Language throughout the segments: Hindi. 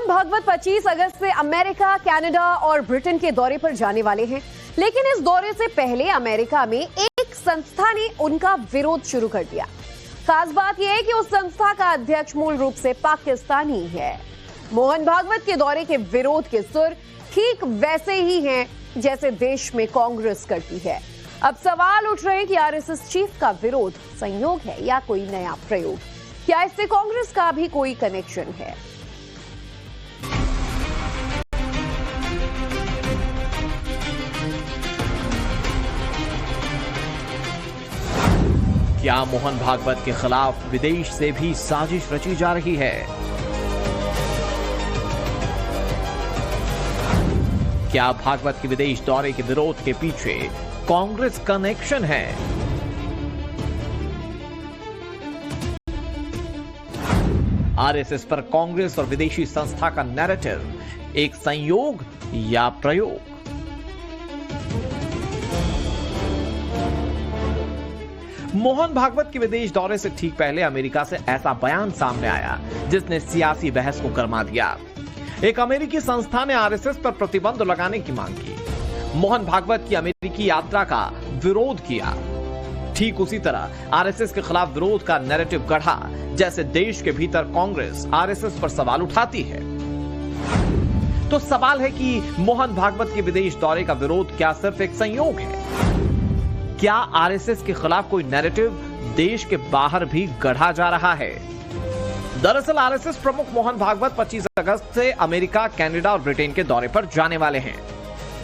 भागवत 25 अगस्त से अमेरिका, कनाडा और ब्रिटेन के दौरे पर जाने वाले हैं। लेकिन इस दौरे से पहले अमेरिका में एक संस्था ने उनका विरोध शुरू कर दिया। खास बात यह है कि उस संस्था का अध्यक्ष मूल रूप से पाकिस्तानी है। मोहन भागवत के दौरे के विरोध के सुर ठीक वैसे ही हैं जैसे देश में कांग्रेस करती है। अब सवाल उठ रहे हैं कि आरएसएस चीफ का विरोध संयोग है या कोई नया प्रयोग। क्या इससे कांग्रेस का भी कोई कनेक्शन है? क्या मोहन भागवत के खिलाफ विदेश से भी साजिश रची जा रही है? क्या भागवत के विदेश दौरे के विरोध के पीछे कांग्रेस कनेक्शन है? आरएसएस पर कांग्रेस और विदेशी संस्था का नैरेटिव एक संयोग या प्रयोग? मोहन भागवत के विदेश दौरे से ठीक पहले अमेरिका से ऐसा बयान सामने आया जिसने सियासी बहस को गरमा दिया। एक अमेरिकी संस्था ने आरएसएस पर प्रतिबंध लगाने की मांग की। मोहन भागवत की अमेरिकी यात्रा का विरोध किया। ठीक उसी तरह आरएसएस के खिलाफ विरोध का नैरेटिव गढ़ा जैसे देश के भीतर कांग्रेस आरएसएस पर सवाल उठाती है। तो सवाल है कि मोहन भागवत के विदेश दौरे का विरोध क्या सिर्फ एक संयोग है? क्या आरएसएस के खिलाफ कोई नैरेटिव देश के बाहर भी गढ़ा जा रहा है? दरअसल आरएसएस प्रमुख मोहन भागवत 25 अगस्त से अमेरिका, कनाडा और ब्रिटेन के दौरे पर जाने वाले हैं।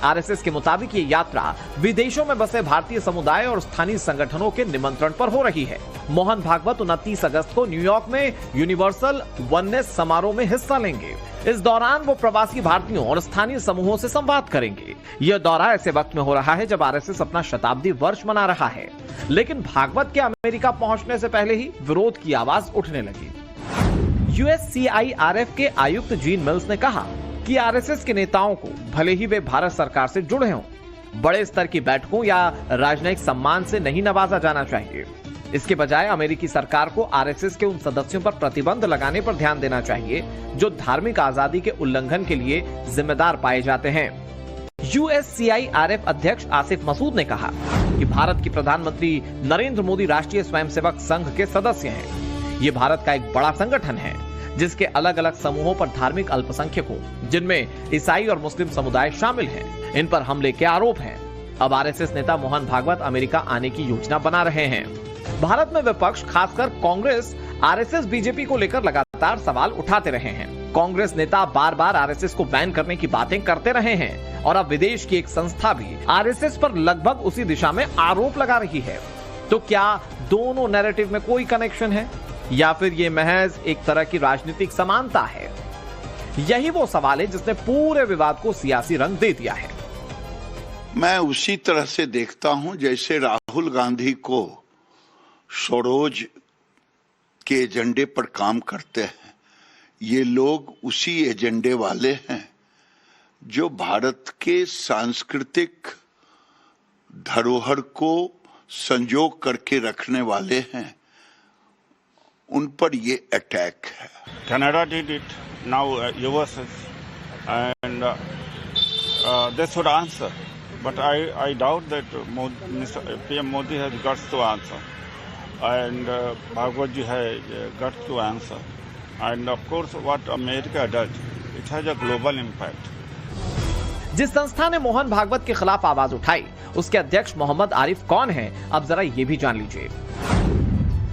आरएसएस के मुताबिक ये यात्रा विदेशों में बसे भारतीय समुदाय और स्थानीय संगठनों के निमंत्रण पर हो रही है। मोहन भागवत 29 अगस्त को न्यूयॉर्क में यूनिवर्सल वननेस समारोह में हिस्सा लेंगे। इस दौरान वो प्रवासी भारतीयों और स्थानीय समूहों से संवाद करेंगे। यह दौरा ऐसे वक्त में हो रहा है जब आरएसएस अपना शताब्दी वर्ष मना रहा है। लेकिन भागवत के अमेरिका पहुंचने से पहले ही विरोध की आवाज उठने लगी। यूएससीआईआरएफ के आयुक्त जीन मिल्स ने कहा कि आरएसएस के नेताओं को भले ही वे भारत सरकार से जुड़े हों, बड़े स्तर की बैठकों या राजनयिक सम्मान से नहीं नवाजा जाना चाहिए। इसके बजाय अमेरिकी सरकार को आरएसएस के उन सदस्यों पर प्रतिबंध लगाने पर ध्यान देना चाहिए जो धार्मिक आजादी के उल्लंघन के लिए जिम्मेदार पाए जाते हैं। यूएससीआईआरएफ अध्यक्ष आसिफ मसूद ने कहा कि भारत की प्रधानमंत्री नरेंद्र मोदी राष्ट्रीय स्वयंसेवक संघ के सदस्य हैं। ये भारत का एक बड़ा संगठन है जिसके अलग अलग समूहों पर धार्मिक अल्पसंख्यकों, जिनमें ईसाई और मुस्लिम समुदाय शामिल हैं, इन पर हमले के आरोप हैं। अब आरएसएस नेता मोहन भागवत अमेरिका आने की योजना बना रहे हैं। भारत में विपक्ष, खासकर कांग्रेस, आरएसएस बीजेपी को लेकर लगातार सवाल उठाते रहे हैं। कांग्रेस नेता बार बार आरएसएस को बैन करने की बातें करते रहे हैं और अब विदेश की एक संस्था भी आरएसएस पर लगभग उसी दिशा में आरोप लगा रही है। तो क्या दोनों नैरेटिव में कोई कनेक्शन है या फिर ये महज एक तरह की राजनीतिक समानता है? यही वो सवाल है जिसने पूरे विवाद को सियासी रंग दे दिया है। मैं उसी तरह से देखता हूं जैसे राहुल गांधी को स्वरोज के एजेंडे पर काम करते हैं। ये लोग उसी एजेंडे वाले हैं जो भारत के सांस्कृतिक धरोहर को संजोग करके रखने वाले हैं। उन पर ये अटैक है। Canada did it, now US and they should answer. But I doubt that PM Modi has guts to answer, and Bhagwat ji has guts to answer. And of course, what America does, it has a global impact. जिस संस्था ने मोहन भागवत के खिलाफ आवाज उठाई, उसके अध्यक्ष मोहम्मद आरिफ कौन है, अब जरा ये भी जान लीजिए।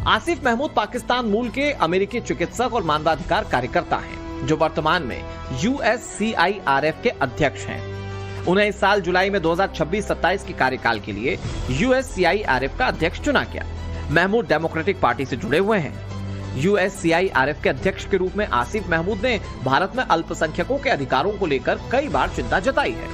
आसिफ महमूद पाकिस्तान मूल के अमेरिकी चिकित्सक और मानवाधिकार कार्यकर्ता हैं, जो वर्तमान में यूएससीआईआरएफ के अध्यक्ष हैं। उन्हें इस साल जुलाई में 2026-27 के कार्यकाल के लिए यूएससीआईआरएफ का अध्यक्ष चुना गया। महमूद डेमोक्रेटिक पार्टी से जुड़े हुए हैं। यूएससीआईआरएफ के अध्यक्ष के रूप में आसिफ महमूद ने भारत में अल्पसंख्यकों के अधिकारों को लेकर कई बार चिंता जताई है।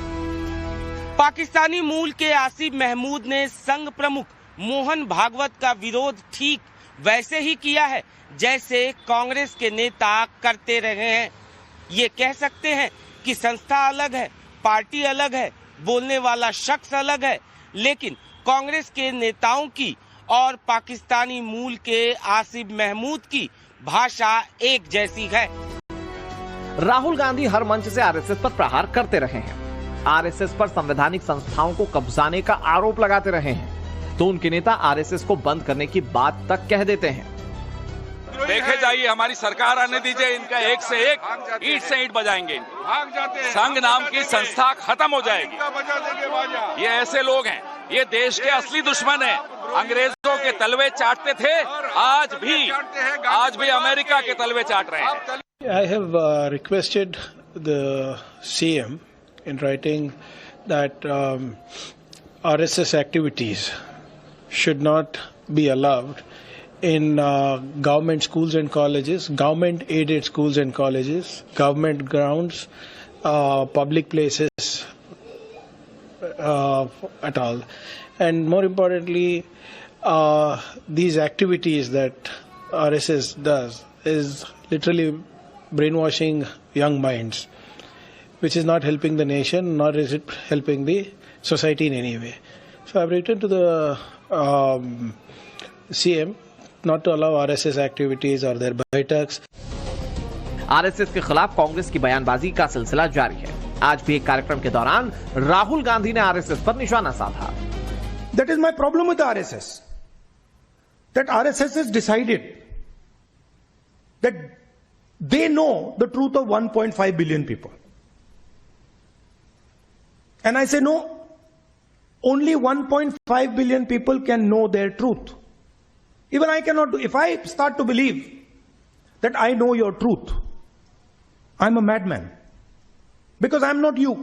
पाकिस्तानी मूल के आसिफ महमूद ने संघ प्रमुख मोहन भागवत का विरोध ठीक वैसे ही किया है जैसे कांग्रेस के नेता करते रहे हैं। ये कह सकते हैं कि संस्था अलग है, पार्टी अलग है, बोलने वाला शख्स अलग है, लेकिन कांग्रेस के नेताओं की और पाकिस्तानी मूल के आसिफ महमूद की भाषा एक जैसी है। राहुल गांधी हर मंच से आरएसएस पर प्रहार करते रहे हैं, आरएसएस पर संवैधानिक संस्थाओं को कब्जाने का आरोप लगाते रहे हैं, तो उनके नेता आरएसएस को बंद करने की बात तक कह देते हैं। देखे जाइए, हमारी सरकार आने दीजिए, इनका एक से एक ईंट से ईंट बजाएंगे, संघ नाम की संस्था खत्म हो जाएगी। ये ऐसे लोग हैं, ये देश के असली दुश्मन हैं, अंग्रेजों के तलवे चाटते थे, आज भी अमेरिका के तलवे चाट रहे हैं। I have requested the CM in writing that RSS activities should not be allowed in government schools and colleges, government aided schools and colleges, government grounds, public places at all. And more importantly, these activities that RSS does is literally brainwashing young minds, which is not helping the nation, nor is it helping the society in any way. So I've written to the CM not to allow RSS activities or their baitaks. RSS के खिलाफ कांग्रेस की बयानबाजी का सिलसिला जारी है। आज भी एक कार्यक्रम के दौरान राहुल गांधी ने आरएसएस पर निशाना साधा। That is my problem with the RSS. That RSS has decided that they know the truth of 1.5 billion people. And I say no, only 1.5 billion people can know their truth. Even I cannot do. If I start to believe that I know your truth, I'm a madman. Because I'm not you.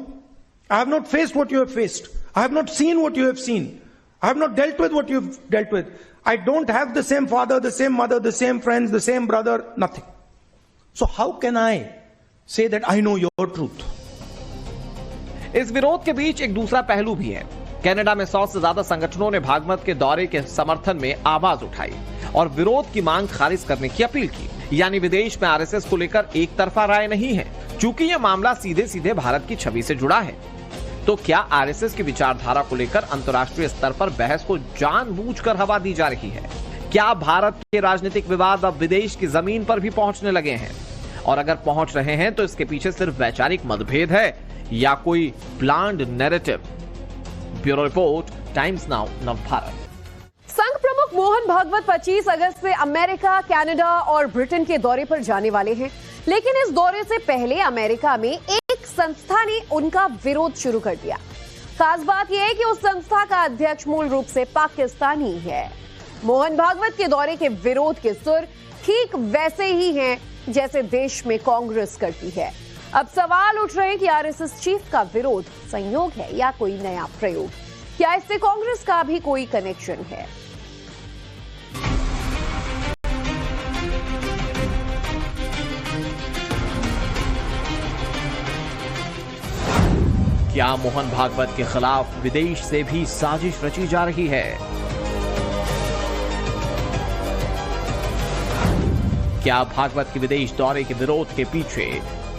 I have not faced what you have faced. I have not seen what you have seen. I have not dealt with what you have dealt with. I don't have the same father, the same mother, the same friends, the same brother, nothing. So how can I say that I know your truth? इस विरोध के बीच एक दूसरा पहलू भी है। कनाडा में 100 से ज्यादा संगठनों ने भागवत के दौरे के समर्थन में आवाज उठाई और विरोध की मांग खारिज करने की अपील की। यानी विदेश में आरएसएस को लेकर एक तरफा राय नहीं है, चूंकि यह मामला सीधे सीधे भारत की छवि से जुड़ा है। तो क्या आरएसएस की विचारधारा को लेकर अंतर्राष्ट्रीय स्तर पर बहस को जानबूझकर हवा दी जा रही है? क्या भारत के राजनीतिक विवाद अब विदेश की जमीन पर भी पहुंचने लगे हैं? और अगर पहुंच रहे हैं तो इसके पीछे सिर्फ वैचारिक मतभेद है या कोई planned narrative? Bureau report, times now Navbharat. संघ प्रमुख मोहन भागवत 25 अगस्त से अमेरिका, कनाडा और ब्रिटेन के दौरे पर जाने वाले हैं, लेकिन इस दौरे से पहले अमेरिका में एक संस्था ने उनका विरोध शुरू कर दिया। खास बात यह है कि उस संस्था का अध्यक्ष मूल रूप से पाकिस्तानी है। मोहन भागवत के दौरे के विरोध के सुर ठीक वैसे ही हैं जैसे देश में कांग्रेस करती है। अब सवाल उठ रहे हैं कि आरएसएस चीफ का विरोध संयोग है या कोई नया प्रयोग? क्या इससे कांग्रेस का भी कोई कनेक्शन है? क्या मोहन भागवत के खिलाफ विदेश से भी साजिश रची जा रही है? क्या भागवत के विदेश दौरे के विरोध के पीछे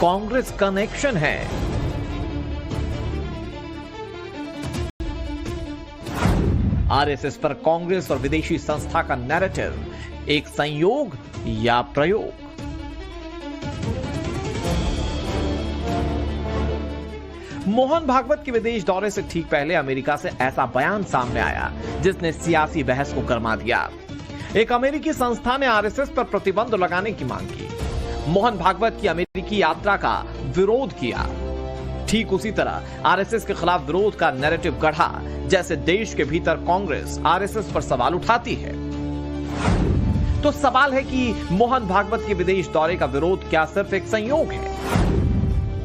कांग्रेस कनेक्शन है? आरएसएस पर कांग्रेस और विदेशी संस्था का नैरेटिव एक संयोग या प्रयोग? मोहन भागवत के विदेश दौरे से ठीक पहले अमेरिका से ऐसा बयान सामने आया जिसने सियासी बहस को गर्मा दिया। एक अमेरिकी संस्था ने आरएसएस पर प्रतिबंध लगाने की मांग की, मोहन भागवत की अमेरिकी यात्रा का विरोध किया। ठीक उसी तरह आरएसएस के खिलाफ विरोध का नैरेटिव गढ़ा जैसे देश के भीतर कांग्रेस आरएसएस पर सवाल उठाती है। तो सवाल है कि मोहन भागवत के विदेश दौरे का विरोध क्या सिर्फ एक संयोग है?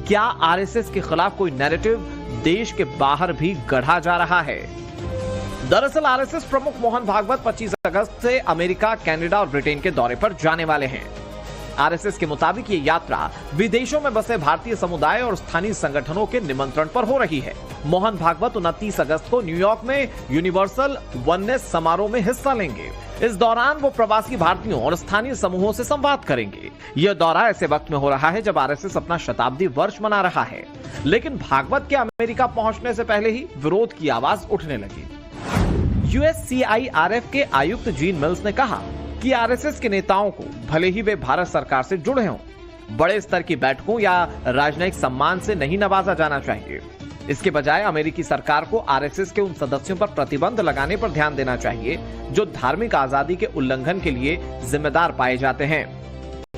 क्या आरएसएस के खिलाफ कोई नैरेटिव देश के बाहर भी गढ़ा जा रहा है? दरअसल आरएसएस प्रमुख मोहन भागवत 25 अगस्त से अमेरिका, कनाडा और ब्रिटेन के दौरे पर जाने वाले हैं। आरएसएस के मुताबिक ये यात्रा विदेशों में बसे भारतीय समुदाय और स्थानीय संगठनों के निमंत्रण पर हो रही है। मोहन भागवत 29 अगस्त को न्यूयॉर्क में यूनिवर्सल वननेस समारोह में हिस्सा लेंगे। इस दौरान वो प्रवासी भारतीयों और स्थानीय समूहों से संवाद करेंगे। यह दौरा ऐसे वक्त में हो रहा है जब आरएसएस अपना शताब्दी वर्ष मना रहा है, लेकिन भागवत के अमेरिका पहुंचने से पहले ही विरोध की आवाज उठने लगी। USCIRF के आयुक्त जीन मिल्स ने कहा कि आरएसएस के नेताओं को, भले ही वे भारत सरकार से जुड़े हों, बड़े स्तर की बैठकों या राजनयिक सम्मान से नहीं नवाजा जाना चाहिए। इसके बजाय अमेरिकी सरकार को आरएसएस के उन सदस्यों पर प्रतिबंध लगाने पर ध्यान देना चाहिए जो धार्मिक आजादी के उल्लंघन के लिए जिम्मेदार पाए जाते हैं।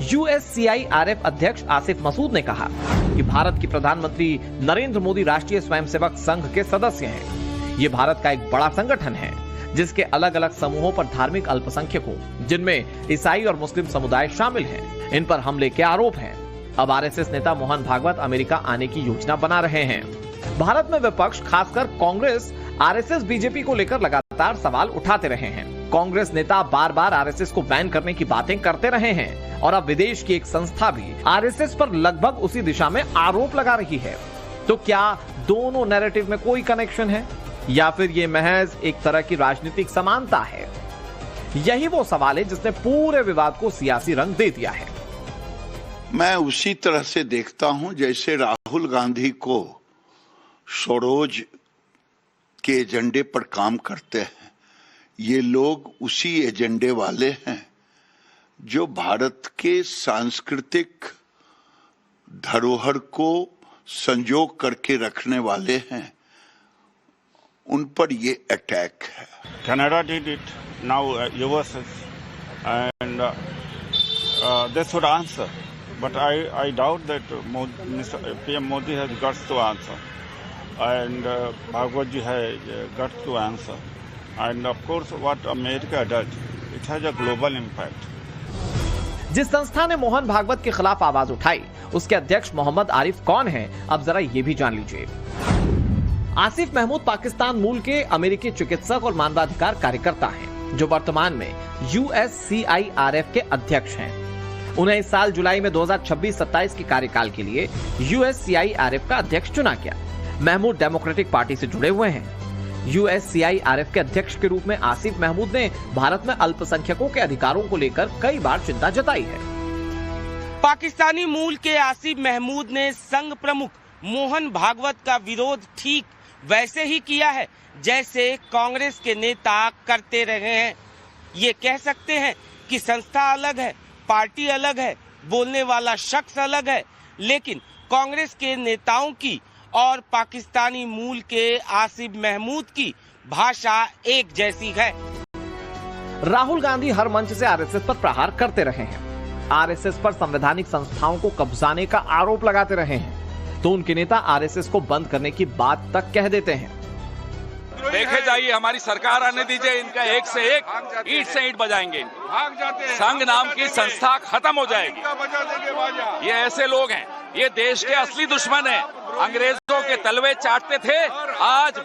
USCIRF अध्यक्ष आसिफ मसूद ने कहा कि भारत की प्रधानमंत्री नरेंद्र मोदी राष्ट्रीय स्वयंसेवक संघ के सदस्य हैं। ये भारत का एक बड़ा संगठन है जिसके अलग अलग समूहों पर धार्मिक अल्पसंख्यकों, जिनमें ईसाई और मुस्लिम समुदाय शामिल हैं, इन पर हमले के आरोप हैं। अब आरएसएस नेता मोहन भागवत अमेरिका आने की योजना बना रहे हैं। भारत में विपक्ष, खासकर कांग्रेस, आरएसएस बीजेपी को लेकर लगातार सवाल उठाते रहे हैं। कांग्रेस नेता बार बार आरएसएस को बैन करने की बातें करते रहे हैं और अब विदेश की एक संस्था भी आरएसएस पर लगभग उसी दिशा में आरोप लगा रही है। तो क्या दोनों नैरेटिव में कोई कनेक्शन है या फिर ये महज एक तरह की राजनीतिक समानता है? यही वो सवाल है जिसने पूरे विवाद को सियासी रंग दे दिया है। मैं उसी तरह से देखता हूं जैसे राहुल गांधी को सोरोज के एजेंडे पर काम करते हैं। ये लोग उसी एजेंडे वाले हैं जो भारत के सांस्कृतिक धरोहर को संजोग करके रखने वाले हैं। उन पर ये अटैक है। Canada did it, now US is, and they should answer. But I doubt that PM Modi has guts to answer, and Bhagwat ji has guts to answer. And of course, what America does, it has a global impact. जिस संस्था ने मोहन भागवत के खिलाफ आवाज उठाई, उसके अध्यक्ष मोहम्मद आरिफ कौन हैं? अब जरा ये भी जान लीजिए। आसिफ महमूद पाकिस्तान मूल के अमेरिकी चिकित्सक और मानवाधिकार कार्यकर्ता हैं, जो वर्तमान में USCIRF के अध्यक्ष हैं। उन्हें इस साल जुलाई में 2026-27 के कार्यकाल के लिए USCIRF का अध्यक्ष चुना गया। महमूद डेमोक्रेटिक पार्टी से जुड़े हुए हैं। USCIRF के अध्यक्ष के रूप में आसिफ महमूद ने भारत में अल्पसंख्यकों के अधिकारों को लेकर कई बार चिंता जताई है। पाकिस्तानी मूल के आसिफ महमूद ने संघ प्रमुख मोहन भागवत का विरोध ठीक वैसे ही किया है जैसे कांग्रेस के नेता करते रहे हैं। ये कह सकते हैं कि संस्था अलग है, पार्टी अलग है, बोलने वाला शख्स अलग है, लेकिन कांग्रेस के नेताओं की और पाकिस्तानी मूल के आसिफ महमूद की भाषा एक जैसी है। राहुल गांधी हर मंच से आरएसएस पर प्रहार करते रहे हैं। आरएसएस पर संवैधानिक संस्थाओं को कब्जाने का आरोप लगाते रहे हैं, तो उनके नेता आरएसएस को बंद करने की बात तक कह देते हैं। देखे जाइए, हमारी सरकार आने दीजिए, इनका एक से एक ईंट से ईंट बजाएंगे। संघ नाम की संस्था खत्म हो जाएगी। ये ऐसे लोग हैं, ये देश के असली दुश्मन हैं। अंग्रेजों के तलवे चाटते थे, आज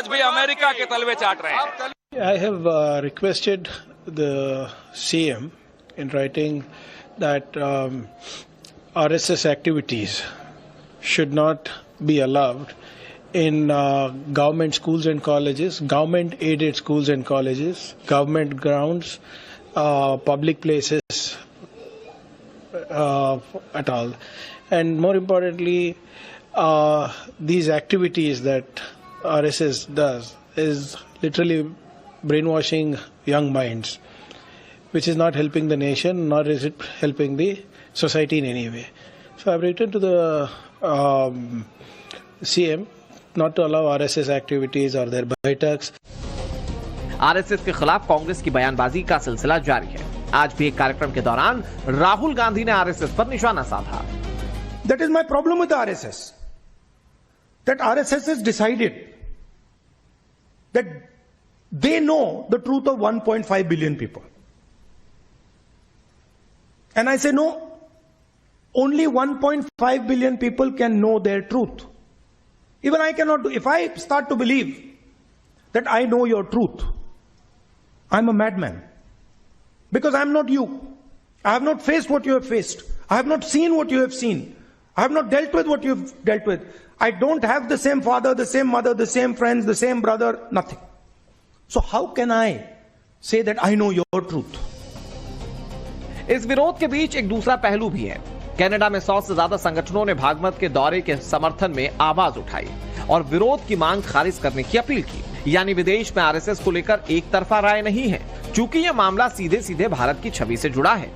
भी अमेरिका के तलवे चाट रहे हैं। I have requested the CM in writing that RSS activities should not be allowed in government schools and colleges, government aided schools and colleges, government grounds, public places at all. And more importantly, these activities that RSS does is literally brainwashing young minds, which is not helping the nation, nor is it helping the society in any way. So I've written to the CM not to allow RSS activities or their baitaks. RSS के खिलाफ कांग्रेस की बयानबाजी का सिलसिला जारी है। आज भी एक कार्यक्रम के दौरान राहुल गांधी ने आरएसएस पर निशाना साधा। That is my problem with the RSS. That RSS has decided that they know the truth of 1.5 billion people. And I say no, only 1.5 billion people can know their truth. Even I cannot do. If I start to believe that I know your truth, I'm a madman. Because I'm not you. I have not faced what you have faced. I have not seen what you have seen. I have not dealt with what you have dealt with. I don't have the same father, the same mother, the same friends, the same brother, nothing. So how can I say that I know your truth? इस विरोध के बीच एक दूसरा पहलू भी है। कनाडा में 100 से ज्यादा संगठनों ने भागवत के दौरे के समर्थन में आवाज उठाई और विरोध की मांग खारिज करने की अपील की। यानी विदेश में आरएसएस को लेकर एक तरफा राय नहीं है, क्योंकि यह मामला सीधे सीधे भारत की छवि से जुड़ा है।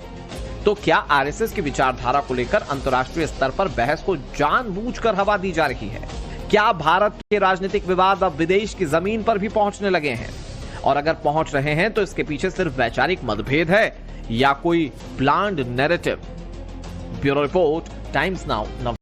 तो क्या आरएसएस की विचारधारा को लेकर अंतर्राष्ट्रीय स्तर पर बहस को जानबूझकर हवा दी जा रही है? क्या भारत के राजनीतिक विवाद अब विदेश की जमीन पर भी पहुंचने लगे हैं? और अगर पहुंच रहे हैं तो इसके पीछे सिर्फ वैचारिक मतभेद है या कोई planned narrative? Bureau report, times now.